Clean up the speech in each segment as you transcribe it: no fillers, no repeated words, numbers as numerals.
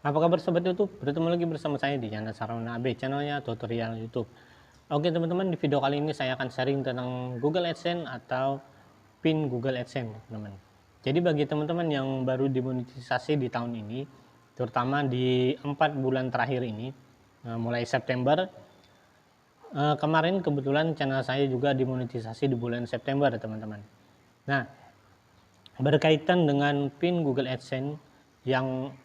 Apa kabar sobat YouTube? Bertemu lagi bersama saya di channel Sarwana AB, channelnya tutorial YouTube. Oke teman-teman, di video kali ini saya akan sharing tentang Google AdSense atau PIN Google AdSense, teman-teman. Jadi bagi teman-teman yang baru dimonetisasi di tahun ini, terutama di 4 bulan terakhir ini, mulai September, kemarin kebetulan channel saya juga dimonetisasi di bulan September, teman-teman. Nah, berkaitan dengan PIN Google AdSense yang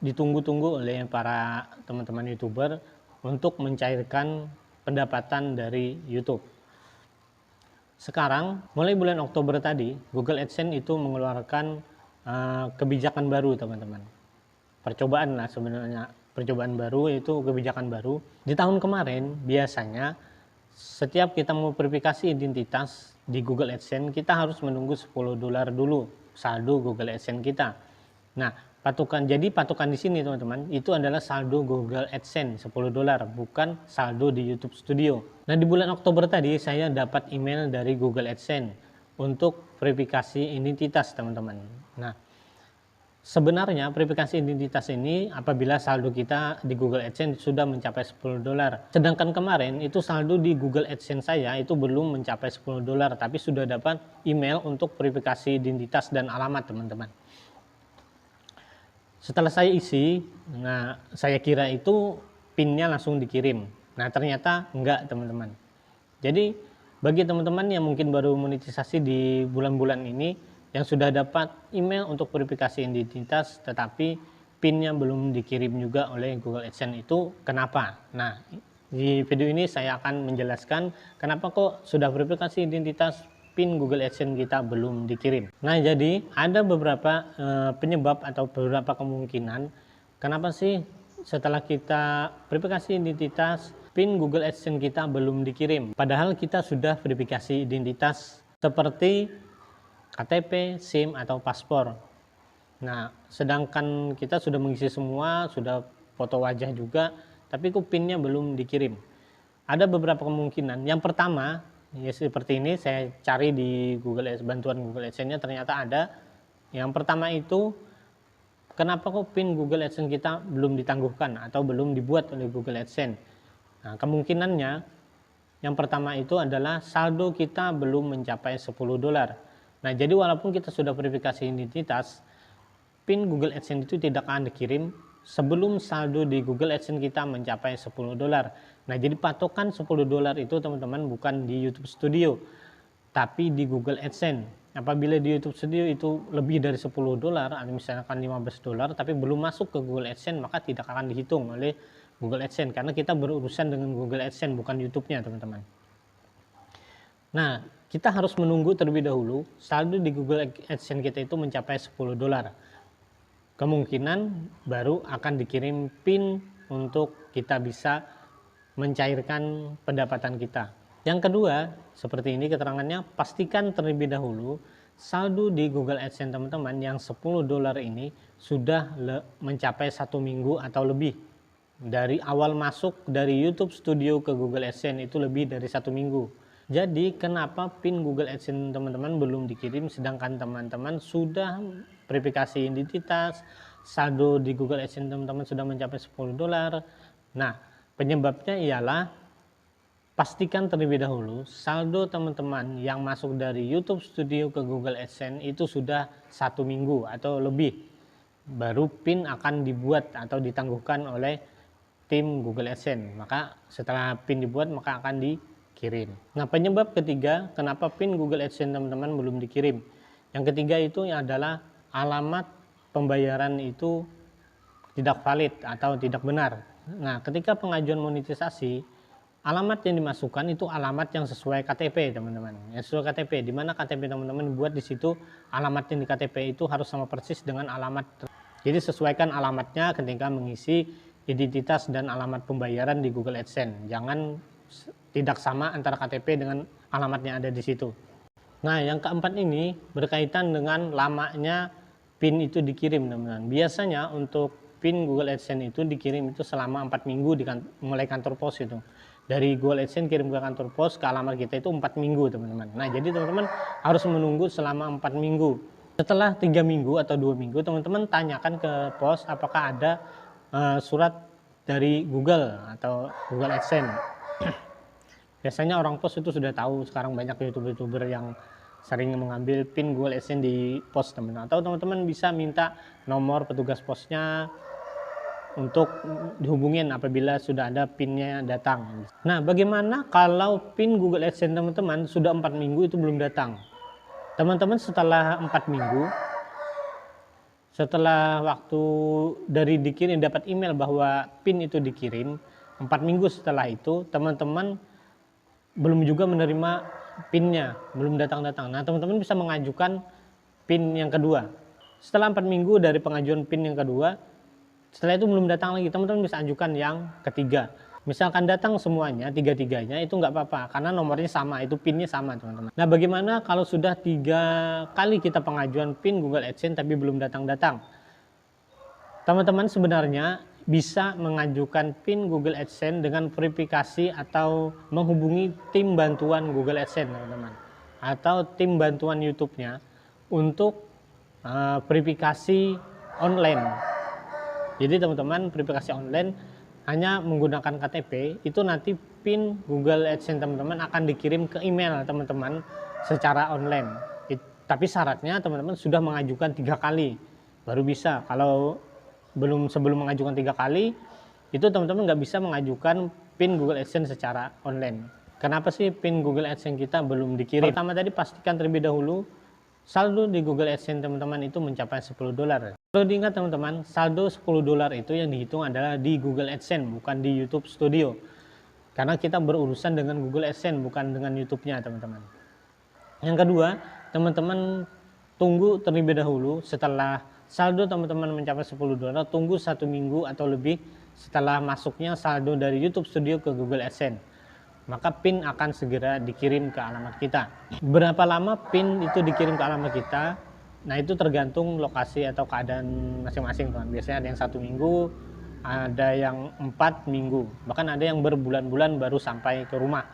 ditunggu-tunggu oleh para teman-teman YouTuber untuk mencairkan pendapatan dari YouTube. Sekarang, mulai bulan Oktober tadi, Google AdSense itu mengeluarkan kebijakan baru, teman-teman. Percobaan lah sebenarnya, percobaan baru yaitu kebijakan baru. Di tahun kemarin, biasanya setiap kita mau verifikasi identitas di Google AdSense, kita harus menunggu $10 dulu saldo Google AdSense kita. Nah, patokan di sini teman-teman itu adalah saldo Google AdSense $10, bukan saldo di YouTube Studio. Nah, di bulan Oktober tadi saya dapat email dari Google AdSense untuk verifikasi identitas, teman-teman. Nah, sebenarnya verifikasi identitas ini apabila saldo kita di Google AdSense sudah mencapai $10. Sedangkan kemarin itu saldo di Google AdSense saya itu belum mencapai $10, tapi sudah dapat email untuk verifikasi identitas dan alamat, teman-teman. Setelah saya isi, nah saya kira itu PIN-nya langsung dikirim. Nah ternyata enggak, teman-teman. Jadi bagi teman-teman yang mungkin baru monetisasi di bulan-bulan ini, yang sudah dapat email untuk verifikasi identitas tetapi PIN-nya belum dikirim juga oleh Google AdSense, itu kenapa? Nah, di video ini saya akan menjelaskan kenapa kok sudah verifikasi identitas PIN Google AdSense kita belum dikirim. Nah, jadi ada beberapa penyebab atau beberapa kemungkinan kenapa sih setelah kita verifikasi identitas PIN Google AdSense kita belum dikirim. Padahal kita sudah verifikasi identitas seperti KTP, SIM, atau paspor. Nah, sedangkan kita sudah mengisi semua, sudah foto wajah juga, tapi kok PIN-nya belum dikirim. Ada beberapa kemungkinan. Yang pertama, ya seperti ini, saya cari di Google AdSense, bantuan Google AdSense-nya ternyata ada. Yang pertama itu, kenapa kok PIN Google AdSense kita belum ditangguhkan atau belum dibuat oleh Google AdSense? Nah, kemungkinannya yang pertama itu adalah saldo kita belum mencapai $10. Nah, jadi walaupun kita sudah verifikasi identitas, PIN Google AdSense itu tidak akan dikirim sebelum saldo di Google AdSense kita mencapai $10. Nah, jadi patokan $10 itu teman-teman bukan di YouTube Studio, tapi di Google AdSense. Apabila di YouTube Studio itu lebih dari $10 atau misalkan $15 tapi belum masuk ke Google AdSense, maka tidak akan dihitung oleh Google AdSense karena kita berurusan dengan Google AdSense bukan YouTube-nya, teman-teman. Nah, kita harus menunggu terlebih dahulu saldo di Google AdSense kita itu mencapai $10. Kemungkinan baru akan dikirim PIN untuk kita bisa mencairkan pendapatan kita. Yang kedua, seperti ini keterangannya, pastikan terlebih dahulu saldo di Google AdSense teman-teman yang $10 ini sudah mencapai 1 minggu atau lebih. Dari awal masuk dari YouTube Studio ke Google AdSense itu lebih dari 1 minggu. Jadi kenapa PIN Google AdSense teman-teman belum dikirim sedangkan teman-teman sudah verifikasi identitas, saldo di Google AdSense teman-teman sudah mencapai $10. Nah, penyebabnya ialah pastikan terlebih dahulu saldo teman-teman yang masuk dari YouTube Studio ke Google AdSense itu sudah 1 minggu atau lebih. Baru PIN akan dibuat atau ditangguhkan oleh tim Google AdSense. Maka setelah PIN dibuat maka akan dikirim. Nah, penyebab ketiga kenapa PIN Google AdSense teman-teman belum dikirim. Yang ketiga itu adalah alamat pembayaran itu tidak valid atau tidak benar. Nah, ketika pengajuan monetisasi, alamat yang dimasukkan itu alamat yang sesuai KTP, teman-teman. Yang sesuai KTP, di mana KTP teman-teman buat di situ alamat yang di KTP itu harus sama persis dengan alamat. Jadi sesuaikan alamatnya ketika mengisi identitas dan alamat pembayaran di Google AdSense. Jangan tidak sama antara KTP dengan alamat yang ada di situ. Nah, yang keempat ini berkaitan dengan lamanya PIN itu dikirim, teman-teman. Biasanya untuk PIN Google AdSense itu dikirim itu selama 4 minggu mulai kantor pos itu. Dari Google AdSense kirim ke kantor pos ke alamat kita itu 4 minggu, teman-teman. Nah, jadi teman-teman harus menunggu selama 4 minggu. Setelah 3 minggu atau 2 minggu, teman-teman tanyakan ke pos apakah ada surat dari Google atau Google AdSense. Biasanya orang pos itu sudah tahu, sekarang banyak youtuber yang sering mengambil pin Google AdSense di pos teman-teman. Atau teman-teman bisa minta nomor petugas posnya untuk dihubungin apabila sudah ada pinnya datang. Nah, bagaimana kalau pin Google AdSense teman-teman sudah 4 minggu itu belum datang? Teman-teman setelah 4 minggu, setelah waktu dari dikirim dapat email bahwa pin itu dikirim, 4 minggu setelah itu teman-teman belum juga menerima pinnya, belum datang-datang. Nah, teman-teman bisa mengajukan pin yang kedua. Setelah 4 minggu dari pengajuan pin yang kedua, setelah itu belum datang lagi, teman-teman bisa ajukan yang ketiga. Misalkan datang semuanya, tiga-tiganya, itu nggak apa-apa, karena nomornya sama, itu pinnya sama teman-teman. Nah, bagaimana kalau sudah 3 kali kita pengajuan pin Google AdSense tapi belum datang-datang? Teman-teman sebenarnya bisa mengajukan pin Google AdSense dengan verifikasi atau menghubungi tim bantuan Google AdSense teman-teman, atau tim bantuan YouTube-nya untuk verifikasi online. Jadi teman-teman, verifikasi online hanya menggunakan KTP, itu nanti pin Google AdSense teman-teman akan dikirim ke email teman-teman secara online. Tapi syaratnya teman-teman sudah mengajukan 3 kali baru bisa. Kalau sebelum mengajukan 3 kali, itu teman-teman nggak bisa mengajukan pin Google AdSense secara online. Kenapa sih pin Google AdSense kita belum dikirim? Pertama tadi pastikan terlebih dahulu saldo di Google AdSense teman-teman itu mencapai $10. Perlu diingat teman-teman, saldo $10 itu yang dihitung adalah di Google AdSense, bukan di YouTube Studio. Karena kita berurusan dengan Google AdSense, bukan dengan YouTube-nya teman-teman. Yang kedua, teman-teman tunggu terlebih dahulu setelah saldo teman-teman mencapai $10, tunggu 1 minggu atau lebih setelah masuknya saldo dari YouTube Studio ke Google AdSense. Maka PIN akan segera dikirim ke alamat kita. Berapa lama PIN itu dikirim ke alamat kita? Nah, itu tergantung lokasi atau keadaan masing-masing, teman. Biasanya ada yang 1 minggu, ada yang 4 minggu, bahkan ada yang berbulan-bulan baru sampai ke rumah.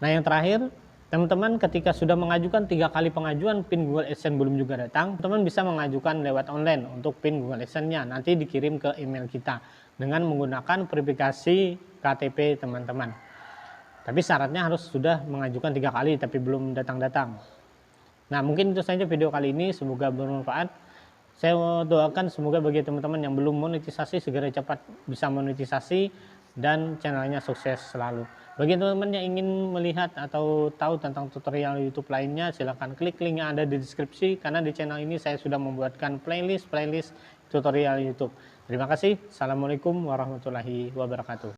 Nah, yang terakhir, teman-teman ketika sudah mengajukan 3 kali pengajuan PIN Google AdSense belum juga datang, teman bisa mengajukan lewat online untuk PIN Google AdSense-nya. Nanti dikirim ke email kita dengan menggunakan verifikasi KTP teman-teman. Tapi syaratnya harus sudah mengajukan 3 kali tapi belum datang-datang. Nah, mungkin itu saja video kali ini, semoga bermanfaat. Saya doakan semoga bagi teman-teman yang belum monetisasi segera cepat bisa monetisasi dan channelnya sukses selalu. Bagi teman-teman yang ingin melihat atau tahu tentang tutorial YouTube lainnya, silahkan klik link yang ada di deskripsi, karena di channel ini saya sudah membuatkan playlist tutorial YouTube. Terima kasih. Assalamualaikum warahmatullahi wabarakatuh.